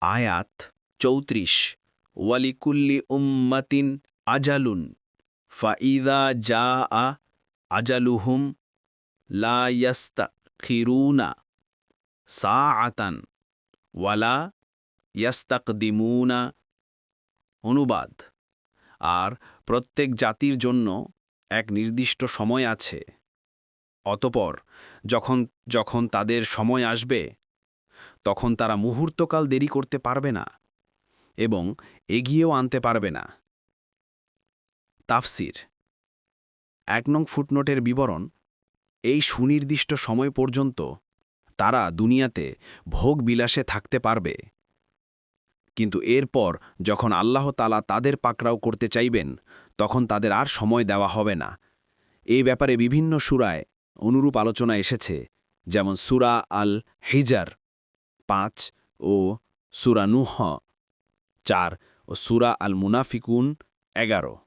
আয়াত ৩৪ ওয়ালিকুল্লি উম্মাতিন আজালুন ফাইদা জা আজালুহুম লা ইয়াস্তাখিরুনা সাআতান ওয়ালা ইয়াস্তাকদিমুনা। অনুবাদ: আর প্রত্যেক জাতির জন্য এক নির্দিষ্ট সময় আছে, অতঃপর যখন যখন তাদের সময় আসবে তখন তারা মুহূর্তকাল দেরি করতে পারবে না এবং এগিয়েও আনতে পারবে না। তাফসির: ১ নং ফুটনোটের বিবরণ: এই সুনির্দিষ্ট সময় পর্যন্ত তারা দুনিয়াতে ভোগ বিলাসে থাকতে পারবে, কিন্তু এরপর যখন আল্লাহ তাআলা তাদের পাকড়াও করতে চাইবেন তখন তাদের আর সময় দেওয়া হবে না। এই ব্যাপারে বিভিন্ন সূরায় অনুরূপ আলোচনা এসেছে, যেমন সূরা আল হিজর ৫ ও সূরা নূহ ৪ ও সূরা আল মুনাফিকুন ১১।